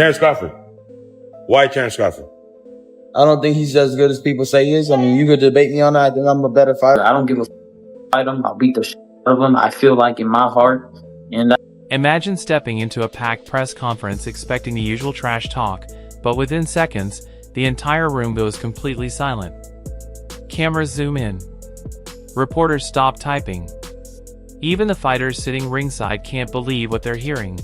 Terence Crawford. Why Terence Crawford? I don't think he's as good as people say he is. I mean, you could debate me on that. I think I'm a better fighter. I don't give a fight him. I'll beat the shit out of him. I feel like in my heart. And imagine stepping into a packed press conference expecting the usual trash talk, but within seconds, the entire room goes completely silent. Cameras zoom in. Reporters stop typing. Even the fighters sitting ringside can't believe what they're hearing.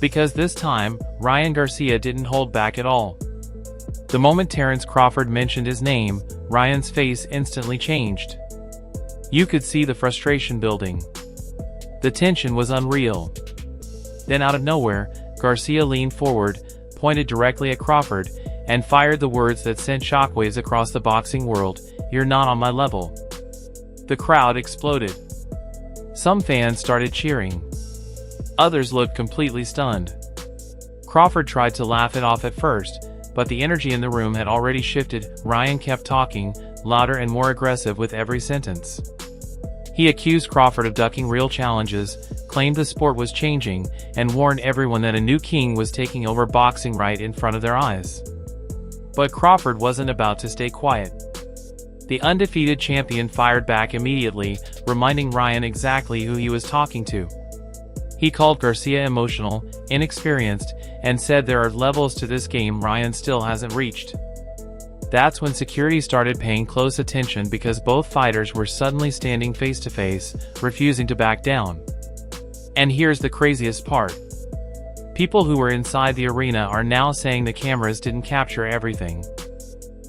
Because this time, Ryan Garcia didn't hold back at all. The moment Terence Crawford mentioned his name, Ryan's face instantly changed. You could see the frustration building. The tension was unreal. Then out of nowhere, Garcia leaned forward, pointed directly at Crawford, and fired the words that sent shockwaves across the boxing world, "You're not on my level." The crowd exploded. Some fans started cheering. Others looked completely stunned. Crawford tried to laugh it off at first, but the energy in the room had already shifted. Ryan kept talking, louder and more aggressive with every sentence. He accused Crawford of ducking real challenges, claimed the sport was changing, and warned everyone that a new king was taking over boxing right in front of their eyes. But Crawford wasn't about to stay quiet. The undefeated champion fired back immediately, reminding Ryan exactly who he was talking to. He called Garcia emotional, inexperienced, and said there are levels to this game Ryan still hasn't reached. That's when security started paying close attention because both fighters were suddenly standing face to face, refusing to back down. And here's the craziest part. People who were inside the arena are now saying the cameras didn't capture everything.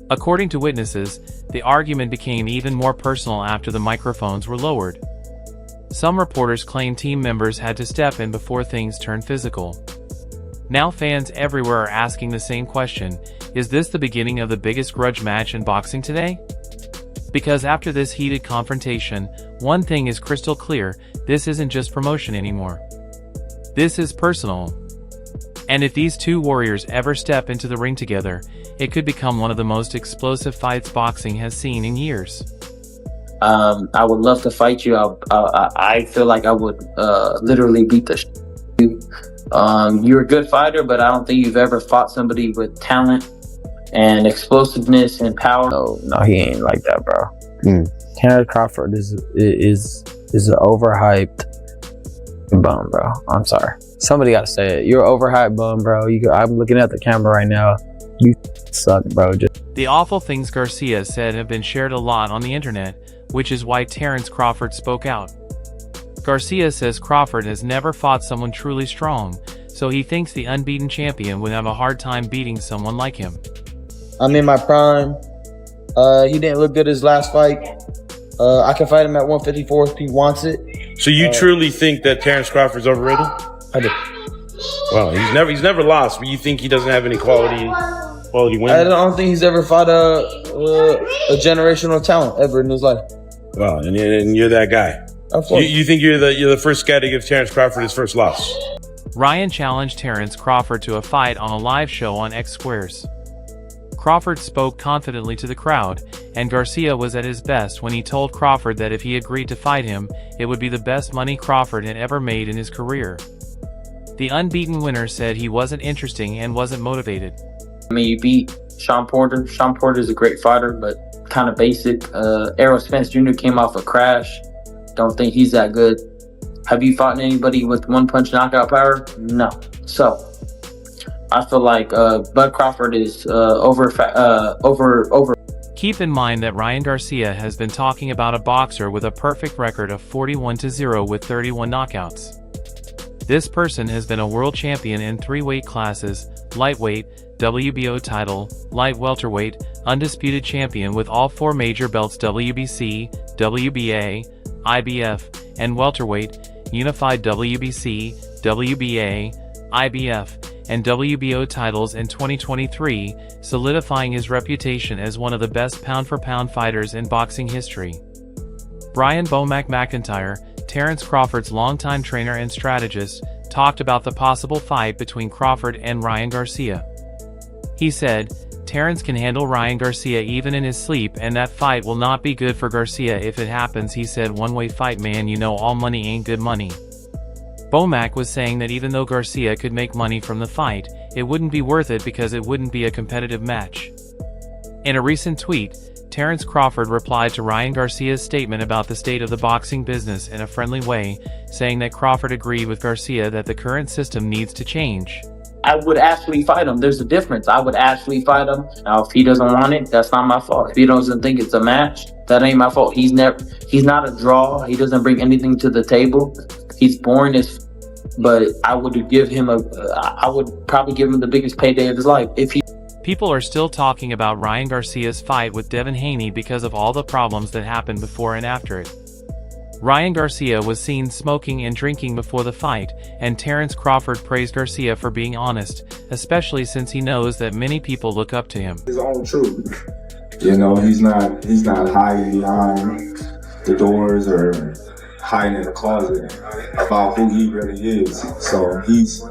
According to witnesses, the argument became even more personal after the microphones were lowered. Some reporters claim team members had to step in before things turned physical. Now fans everywhere are asking the same question: is this the beginning of the biggest grudge match in boxing today? Because after this heated confrontation, one thing is crystal clear: this isn't just promotion anymore. This is personal. And if these two warriors ever step into the ring together, it could become one of the most explosive fights boxing has seen in years. I would love to fight you. I feel like I would literally beat the shit out of you. You're a good fighter, but I don't think you've ever fought somebody with talent and explosiveness and power. No, he ain't like that, bro. Terence Crawford is an overhyped bum, bro. I'm sorry. Somebody got to say it. You're an overhyped bum, bro. I'm looking at the camera right now. You suck, bro. The awful things Garcia said have been shared a lot on the internet, which is why Terence Crawford spoke out. Garcia says Crawford has never fought someone truly strong, so he thinks the unbeaten champion would have a hard time beating someone like him. I'm in my prime. He didn't look good his last fight. I can fight him at 154 if he wants it. So you truly think that Terence Crawford's overrated? I do. Well, he's never lost, but you think he doesn't have any quality wins? I don't think he's ever fought a generational talent ever in his life. Well, and you're that guy. Of course. You think you're the first guy to give Terence Crawford his first loss? Ryan challenged Terence Crawford to a fight on a live show on X Squares. Crawford spoke confidently to the crowd, and Garcia was at his best when he told Crawford that if he agreed to fight him, it would be the best money Crawford had ever made in his career. The unbeaten winner said he wasn't interesting and wasn't motivated. I mean, you beat Sean Porter. Sean Porter is a great fighter, but kind of basic. Errol Spence Jr. came off a crash. Don't think he's that good. Have you fought anybody with one-punch knockout power? No. So, I feel like Bud Crawford is over. Keep in mind that Ryan Garcia has been talking about a boxer with a perfect record of 41-0 with 31 knockouts. This person has been a world champion in 3 weight classes: lightweight, WBO title, light welterweight, undisputed champion with all 4 major belts: WBC, WBA, IBF, and welterweight, unified WBC, WBA, IBF, and WBO titles in 2023, solidifying his reputation as one of the best pound-for-pound fighters in boxing history. Brian Bomac McIntyre, Terence Crawford's longtime trainer and strategist, talked about the possible fight between Crawford and Ryan Garcia. He said, "Terence can handle Ryan Garcia even in his sleep, and that fight will not be good for Garcia if it happens." He said, "One-way fight, man, you know all money ain't good money." Bomac was saying that even though Garcia could make money from the fight, it wouldn't be worth it because it wouldn't be a competitive match. In a recent tweet, Terence Crawford replied to Ryan Garcia's statement about the state of the boxing business in a friendly way, saying that Crawford agreed with Garcia that the current system needs to change. I would actually fight him. There's a difference. I would actually fight him. Now, if he doesn't want it, that's not my fault. If he doesn't think it's a match, that ain't my fault. He's not a draw. He doesn't bring anything to the table. He's boring as, but I would probably give him the biggest payday of his life if he. People are still talking about Ryan Garcia's fight with Devin Haney because of all the problems that happened before and after it. Ryan Garcia was seen smoking and drinking before the fight, and Terence Crawford praised Garcia for being honest, especially since he knows that many people look up to him. His own truth. You know, he's not hiding behind the doors or hiding in the closet about who he really is. So he's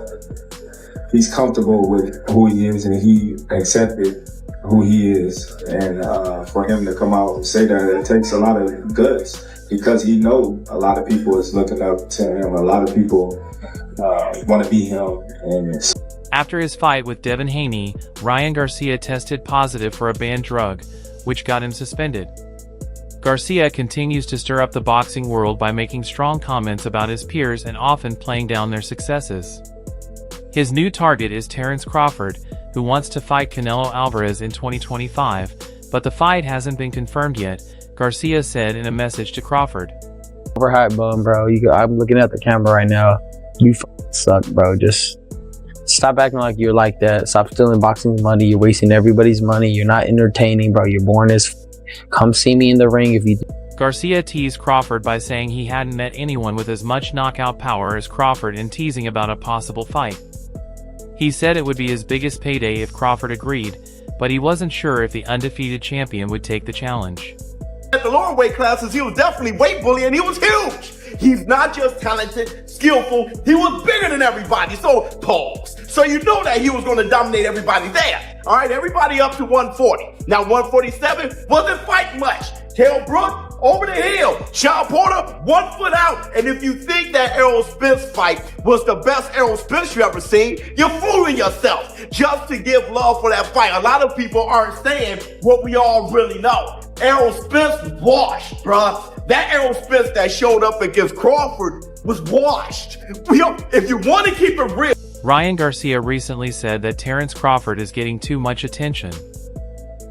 comfortable with who he is, and he accepted who he is. And for him to come out and say that, it takes a lot of guts, because he knows a lot of people is looking up to him. A lot of people want to be him. And after his fight with Devin Haney, Ryan Garcia tested positive for a banned drug, which got him suspended. Garcia continues to stir up the boxing world by making strong comments about his peers and often playing down their successes. His new target is Terence Crawford, who wants to fight Canelo Alvarez in 2025, but the fight hasn't been confirmed yet, Garcia said in a message to Crawford. Overhyped bum, bro. I'm looking at the camera right now. You suck, bro. Just stop acting like you're like that. Stop stealing boxing money. You're wasting everybody's money. You're not entertaining, bro. You're boring as come see me in the ring if you. Garcia teased Crawford by saying he hadn't met anyone with as much knockout power as Crawford and teasing about a possible fight. He said it would be his biggest payday if Crawford agreed, but he wasn't sure if the undefeated champion would take the challenge. At the lower weight classes, he was definitely weight bullying. He was huge. He's not just talented, skillful, he was bigger than everybody. So, pause. So you know that he was going to dominate everybody there. All right, everybody up to 140. Now, 147 wasn't fighting much. Kell Brook, over the hill. Sean Porter, 1 foot out. And if you think that Errol Spence fight was the best Errol Spence you ever seen, you're fooling yourself just to give love for that fight. A lot of people aren't saying what we all really know. Errol Spence washed, bruh. That Errol Spence that showed up against Crawford was washed. If you want to keep it real. Ryan Garcia recently said that Terence Crawford is getting too much attention.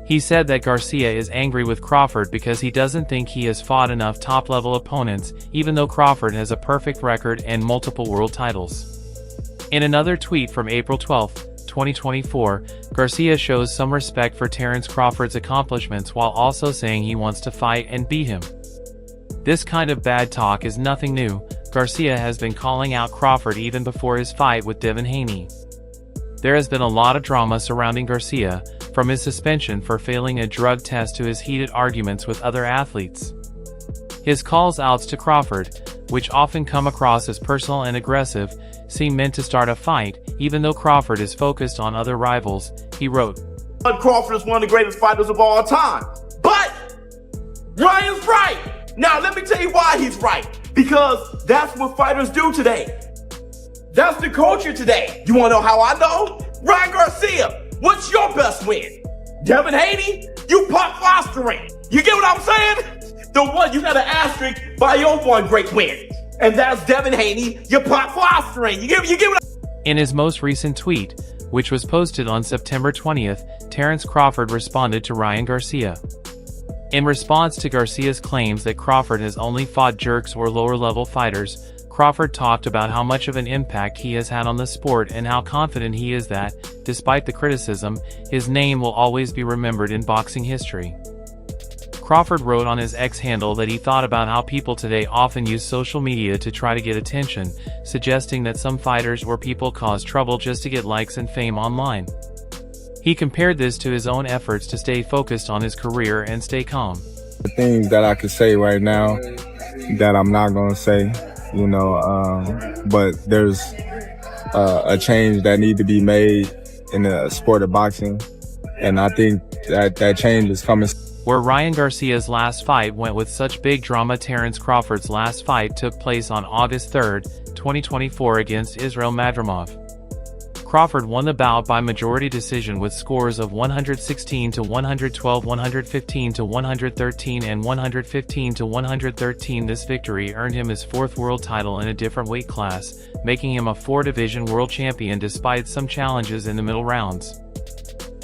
He said that Garcia is angry with Crawford because he doesn't think he has fought enough top-level opponents, even though Crawford has a perfect record and multiple world titles. In another tweet from April 12, 2024, Garcia shows some respect for Terence Crawford's accomplishments while also saying he wants to fight and beat him. This kind of bad talk is nothing new. Garcia has been calling out Crawford even before his fight with Devin Haney. There has been a lot of drama surrounding Garcia, from his suspension for failing a drug test to his heated arguments with other athletes. His calls-outs to Crawford, which often come across as personal and aggressive, seem meant to start a fight, even though Crawford is focused on other rivals, he wrote. Crawford is one of the greatest fighters of all time. But Ryan's right. Now, let me tell you why he's right. Because that's what fighters do today. That's the culture today. You want to know how I know? Ryan Garcia, what's your best win? Devin Haney, you pop fostering. You get what I'm saying? The one, you got an asterisk by your one great win. And that's Devin Haney, you pop fostering. You get what In his most recent tweet, which was posted on September 20th, Terence Crawford responded to Ryan Garcia. In response to Garcia's claims that Crawford has only fought jerks or lower-level fighters, Crawford talked about how much of an impact he has had on the sport and how confident he is that, despite the criticism, his name will always be remembered in boxing history. Crawford wrote on his X handle that he thought about how people today often use social media to try to get attention, suggesting that some fighters or people cause trouble just to get likes and fame online. He compared this to his own efforts to stay focused on his career and stay calm. the things that I could say right now that I'm not going to say, you know, but there's a change that need to be made in the sport of boxing. And I think that change is coming. Where Ryan Garcia's last fight went with such big drama, Terence Crawford's last fight took place on August 3, 2024 against Israel Madrimov. Crawford won the bout by majority decision with scores of 116 to 112, 115 to 113, and 115 to 113. This victory earned him his fourth world title in a different weight class, making him a four-division world champion despite some challenges in the middle rounds.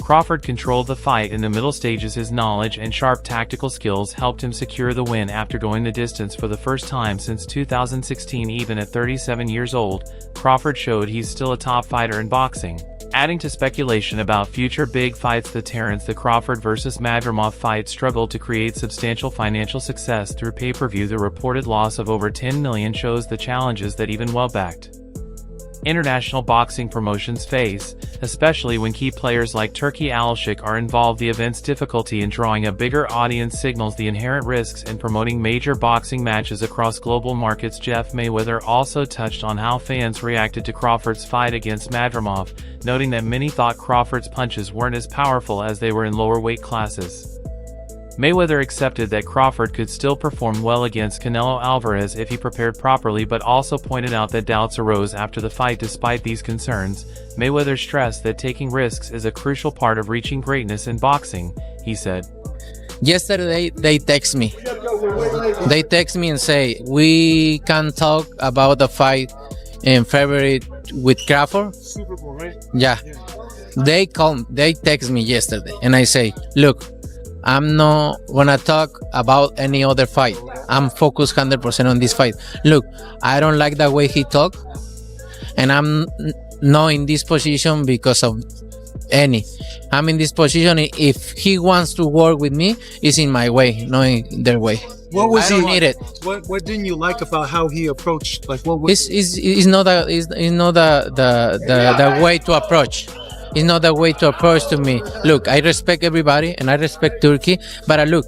Crawford controlled the fight in the middle stages. His knowledge and sharp tactical skills helped him secure the win after going the distance for the first time since 2016. Even at 37 years old, Crawford showed he's still a top fighter in boxing. Adding to speculation about future big fights, the Crawford vs. Madrimov fight struggled to create substantial financial success through pay-per-view. The reported loss of over $10 million shows the challenges that even well-backed international boxing promotions face, especially when key players like Turki Alshik are involved. The event's difficulty in drawing a bigger audience signals the inherent risks in promoting major boxing matches across global markets. Jeff Mayweather also touched on how fans reacted to Crawford's fight against Madrimov, noting that many thought Crawford's punches weren't as powerful as they were in lower weight classes. Mayweather accepted that Crawford could still perform well against Canelo Alvarez if he prepared properly, but also pointed out that doubts arose after the fight. Despite these concerns, Mayweather stressed that taking risks is a crucial part of reaching greatness in boxing. He said, "Yesterday they text me. They text me and say, we can talk about the fight in February with Crawford." Super Bowl, right? Yeah. They text me yesterday and I say, look, I'm not gonna talk about any other fight. I'm focused 100% on this fight. Look, I don't like the way he talk, and I'm not in this position because of any. I'm in this position. If he wants to work with me, it's in my way, not in their way. What was I don't need it. What didn't you like about how he approached? Like, what was? It's not the way to approach. It's not the way to approach to me. Look, I respect everybody and I respect Turkey, but look,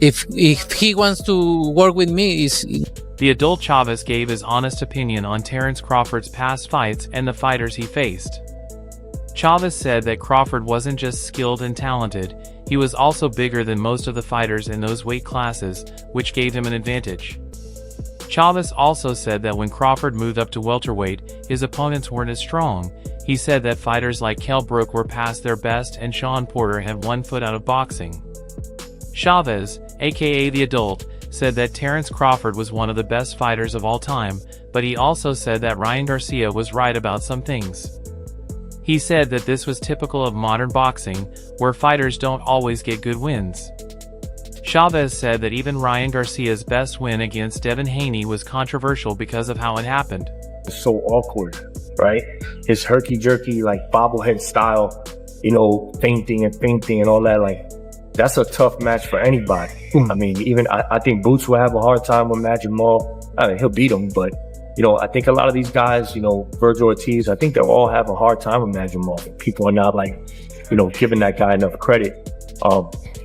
if he wants to work with me, The adult Chavez gave his honest opinion on Terence Crawford's past fights and the fighters he faced. Chavez said that Crawford wasn't just skilled and talented, he was also bigger than most of the fighters in those weight classes, which gave him an advantage. Chavez also said that when Crawford moved up to welterweight, his opponents weren't as strong. He said that fighters like Kell Brook were past their best and Sean Porter had 1 foot out of boxing. Chavez, aka the adult, said that Terence Crawford was one of the best fighters of all time, but he also said that Ryan Garcia was right about some things. He said that this was typical of modern boxing, where fighters don't always get good wins. Chavez said that even Ryan Garcia's best win against Devin Haney was controversial because of how it happened. It's so awkward, right? His herky-jerky, like, bobblehead style, feinting and all that, like, that's a tough match for anybody. I mean, even I think Boots will have a hard time with Madrimov. I mean, he'll beat him, but, I think a lot of these guys, Virgil Ortiz, I think they'll all have a hard time with Madrimov. People are not, like, giving that guy enough credit.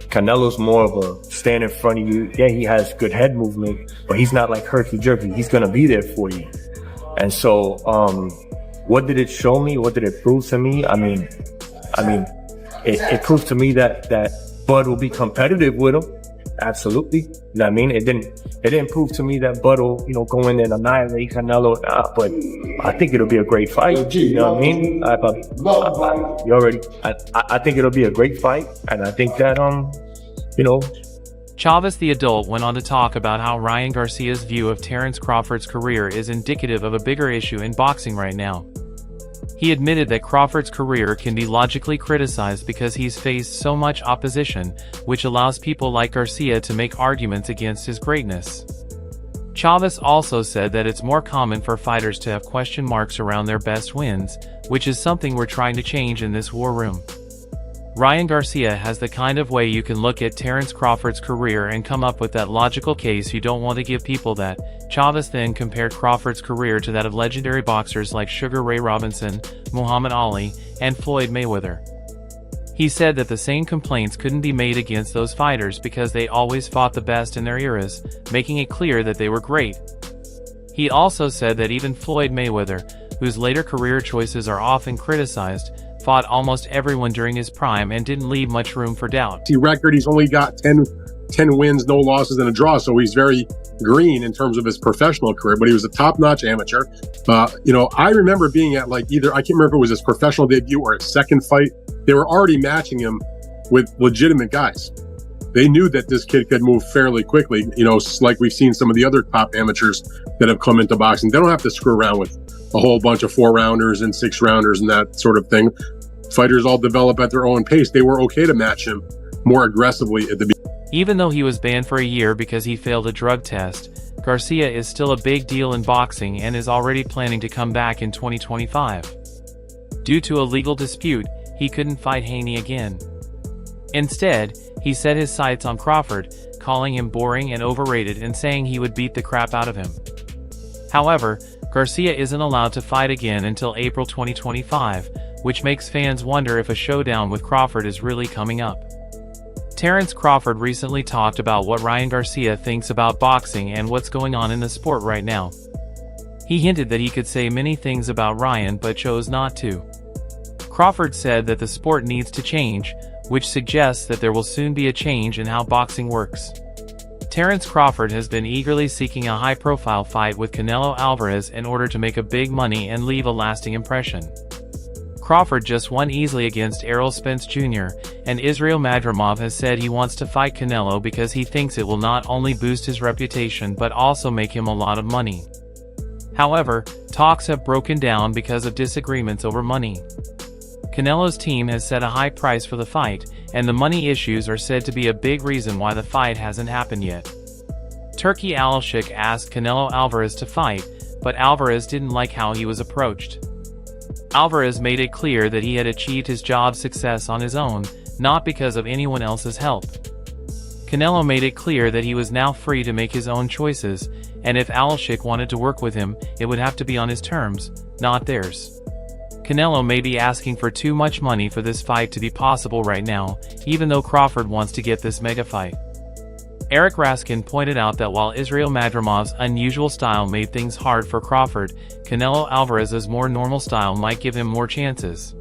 Canelo's more of a stand in front of you. Yeah, he has good head movement, but he's not like herky-jerky. He's going to be there for you. And so, what did it show me? What did it prove to me? I mean, it proved to me that Bud will be competitive with him. Absolutely. You know what I mean? It didn't prove to me that Bud will, go in and annihilate Canelo. But I think it'll be a great fight. You know what I mean? I think it'll be a great fight. And I think that, Chavez the adult went on to talk about how Ryan Garcia's view of Terence Crawford's career is indicative of a bigger issue in boxing right now. He admitted that Crawford's career can be logically criticized because he's faced so much opposition, which allows people like Garcia to make arguments against his greatness. Chavez also said that it's more common for fighters to have question marks around their best wins, which is something we're trying to change in this war room. Ryan Garcia has the kind of way you can look at Terence Crawford's career and come up with that logical case. You don't want to give people that. Chavez then compared Crawford's career to that of legendary boxers like Sugar Ray Robinson, Muhammad Ali, and Floyd Mayweather. He said that the same complaints couldn't be made against those fighters because they always fought the best in their eras, making it clear that they were great. He also said that even Floyd Mayweather, whose later career choices are often criticized, fought almost everyone during his prime and didn't leave much room for doubt. Record, he's only got 10 wins, no losses, and a draw, so he's very green in terms of his professional career, but he was a top-notch amateur. I remember being at I can't remember if it was his professional debut or his second fight. They were already matching him with legitimate guys. They knew that this kid could move fairly quickly, like we've seen some of the other top amateurs that have come into boxing. They don't have to screw around with a whole bunch of 4-rounders and 6-rounders and that sort of thing. Fighters all develop at their own pace. They were okay to match him more aggressively at the beginning. Even though he was banned for a year because he failed a drug test, Garcia is still a big deal in boxing and is already planning to come back in 2025. Due to a legal dispute, he couldn't fight Haney again. Instead, he set his sights on Crawford, calling him boring and overrated and saying he would beat the crap out of him. However, Garcia isn't allowed to fight again until April 2025, which makes fans wonder if a showdown with Crawford is really coming up. Terence Crawford recently talked about what Ryan Garcia thinks about boxing and what's going on in the sport right now. He hinted that he could say many things about Ryan but chose not to. Crawford said that the sport needs to change, which suggests that there will soon be a change in how boxing works. Terence Crawford has been eagerly seeking a high-profile fight with Canelo Alvarez in order to make a big money and leave a lasting impression. Crawford just won easily against Errol Spence Jr., and Israil Madrimov has said he wants to fight Canelo because he thinks it will not only boost his reputation but also make him a lot of money. However, talks have broken down because of disagreements over money. Canelo's team has set a high price for the fight, and the money issues are said to be a big reason why the fight hasn't happened yet. Turki Alshik asked Canelo Alvarez to fight, but Alvarez didn't like how he was approached. Alvarez made it clear that he had achieved his job success on his own, not because of anyone else's help. Canelo made it clear that he was now free to make his own choices, and if Alshik wanted to work with him, it would have to be on his terms, not theirs. Canelo may be asking for too much money for this fight to be possible right now, even though Crawford wants to get this mega fight. Eric Raskin pointed out that while Israil Madrimov's unusual style made things hard for Crawford, Canelo Alvarez's more normal style might give him more chances.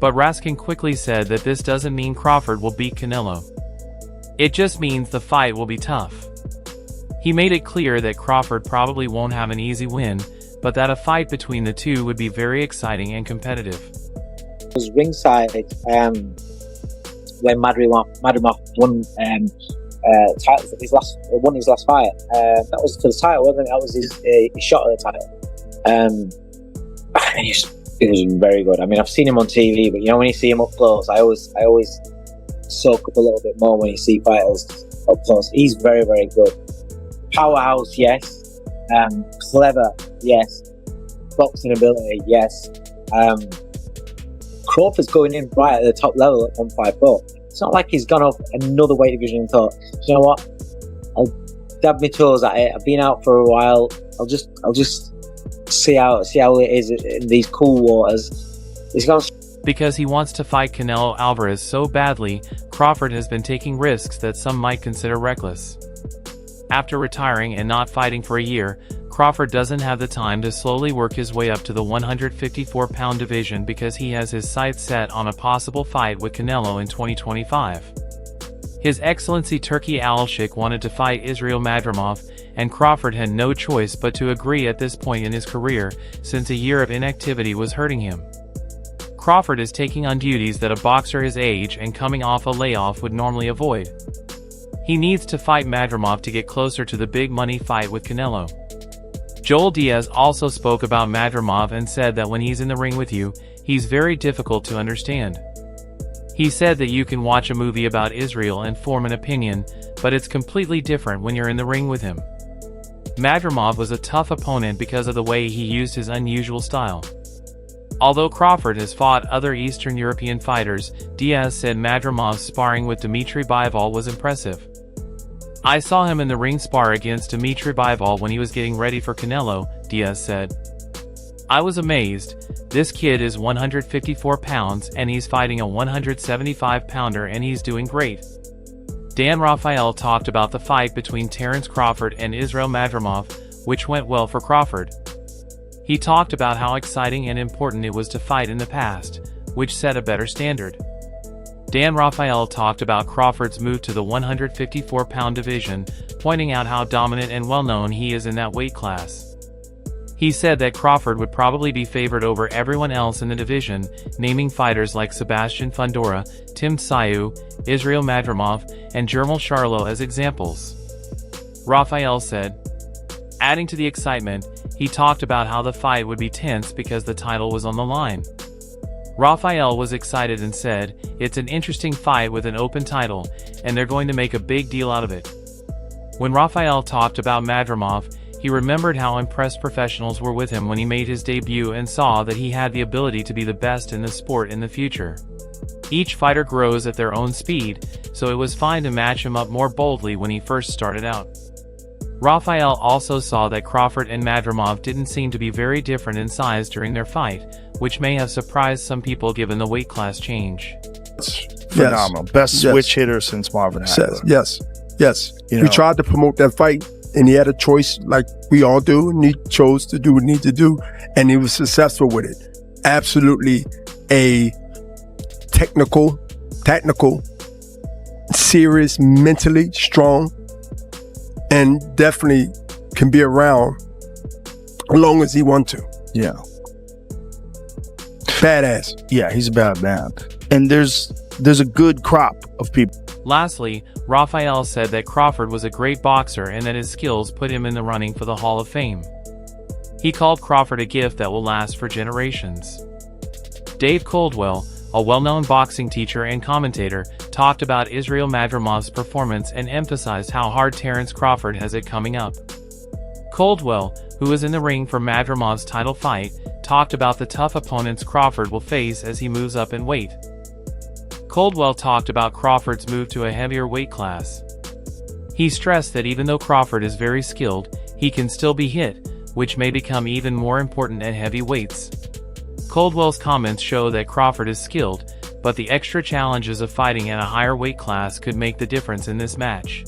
But Raskin quickly said that this doesn't mean Crawford will beat Canelo. It just means the fight will be tough. He made it clear that Crawford probably won't have an easy win, but that a fight between the two would be very exciting and competitive. I was ringside when Madrimov won his last fight. That was for the title, wasn't it? That was his shot at the title. It was very good. I mean, I've seen him on TV, but when you see him up close, I always soak up a little bit more when you see fighters up close. He's very, very good. Powerhouse, yes. Clever, yes. Boxing ability, yes. Crawford's going in right at the top level at 154. It's not like he's gone up another weight division and thought, you know what, I'll dab my toes at it. I've been out for a while. I'll just see how it is in these cool waters. He's gone. Because he wants to fight Canelo Alvarez so badly, Crawford has been taking risks that some might consider reckless. After retiring and not fighting for a year, Crawford doesn't have the time to slowly work his way up to the 154-pound division because he has his sights set on a possible fight with Canelo in 2025. His Excellency Turki Alshik wanted to fight Israil Madrimov, and Crawford had no choice but to agree at this point in his career, since a year of inactivity was hurting him. Crawford is taking on duties that a boxer his age and coming off a layoff would normally avoid. He needs to fight Madrimov to get closer to the big money fight with Canelo. Joel Diaz also spoke about Madrimov and said that when he's in the ring with you, he's very difficult to understand. He said that you can watch a movie about Israel and form an opinion, but it's completely different when you're in the ring with him. Madrimov was a tough opponent because of the way he used his unusual style. Although Crawford has fought other Eastern European fighters, Diaz said Madrimov's sparring with Dmitry Bivol was impressive. I saw him in the ring spar against Dmitry Bivol when he was getting ready for Canelo, Diaz said. I was amazed. This kid is 154 pounds and he's fighting a 175-pounder and he's doing great. Dan Rafael talked about the fight between Terence Crawford and Israil Madrimov, which went well for Crawford. He talked about how exciting and important it was to fight in the past, which set a better standard. Dan Rafael talked about Crawford's move to the 154-pound division, pointing out how dominant and well-known he is in that weight class. He said that Crawford would probably be favored over everyone else in the division, naming fighters like Sebastian Fundora, Tim Tszyu, Israel Madrimov, and Jermel Charlo as examples. Rafael said, adding to the excitement, he talked about how the fight would be tense because the title was on the line. Rafael was excited and said, it's an interesting fight with an open title, and they're going to make a big deal out of it. When Rafael talked about Madrimov, he remembered how impressed professionals were with him when he made his debut and saw that he had the ability to be the best in the sport in the future. Each fighter grows at their own speed, so it was fine to match him up more boldly when he first started out. Rafael also saw that Crawford and Madrimov didn't seem to be very different in size during their fight, which may have surprised some people given the weight class change. Phenomenal. Best switch hitter since Marvin Hagler. Yes. We tried to promote that fight, and he had a choice like we all do, and he chose to do what he needed to do, and he was successful with it. Absolutely a technical, serious, mentally strong, and definitely can be around as long as he wants to. Yeah. Badass. Yeah, he's a bad man. And there's a good crop of people. Lastly, Rafael said that Crawford was a great boxer and that his skills put him in the running for the Hall of Fame. He called Crawford a gift that will last for generations. Dave Coldwell, a well-known boxing teacher and commentator, talked about Israel Madrimov's performance and emphasized how hard Terence Crawford has it coming up. Coldwell, who was in the ring for Madrimov's title fight, talked about the tough opponents Crawford will face as he moves up in weight. Coldwell talked about Crawford's move to a heavier weight class. He stressed that even though Crawford is very skilled, he can still be hit, which may become even more important at heavy weights. Coldwell's comments show that Crawford is skilled, but the extra challenges of fighting at a higher weight class could make the difference in this match.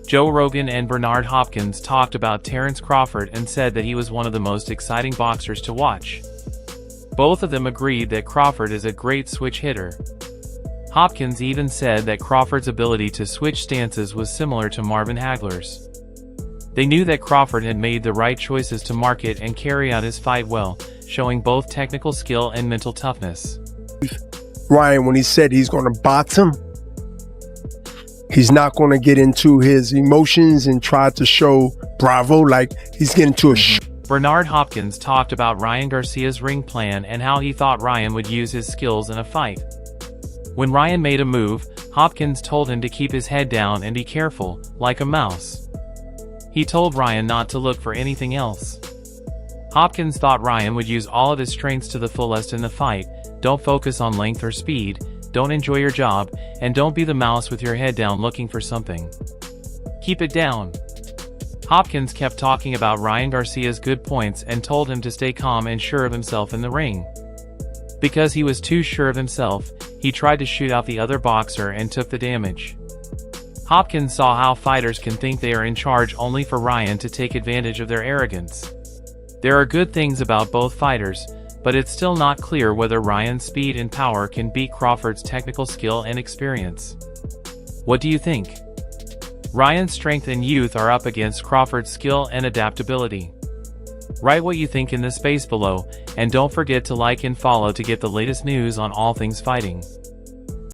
Joe Rogan and Bernard Hopkins talked about Terence Crawford and said that he was one of the most exciting boxers to watch. Both of them agreed that Crawford is a great switch hitter. Hopkins even said that Crawford's ability to switch stances was similar to Marvin Hagler's. They knew that Crawford had made the right choices to market and carry out his fight well, showing both technical skill and mental toughness. Ryan, when he said he's going to box him, he's not going to get into his emotions and try to show bravo like he's getting to a Bernard Hopkins talked about Ryan Garcia's ring plan and how he thought Ryan would use his skills in a fight. When Ryan made a move, Hopkins told him to keep his head down and be careful, like a mouse. He told Ryan not to look for anything else. Hopkins thought Ryan would use all of his strengths to the fullest in the fight. Don't focus on length or speed, don't enjoy your job, and don't be the mouse with your head down looking for something. Keep it down. Hopkins kept talking about Ryan Garcia's good points and told him to stay calm and sure of himself in the ring. Because he was too sure of himself, he tried to shoot out the other boxer and took the damage. Hopkins saw how fighters can think they are in charge only for Ryan to take advantage of their arrogance. There are good things about both fighters, but it's still not clear whether Ryan's speed and power can beat Crawford's technical skill and experience. What do you think? Ryan's strength and youth are up against Crawford's skill and adaptability. Write what you think in the space below, and don't forget to like and follow to get the latest news on all things fighting.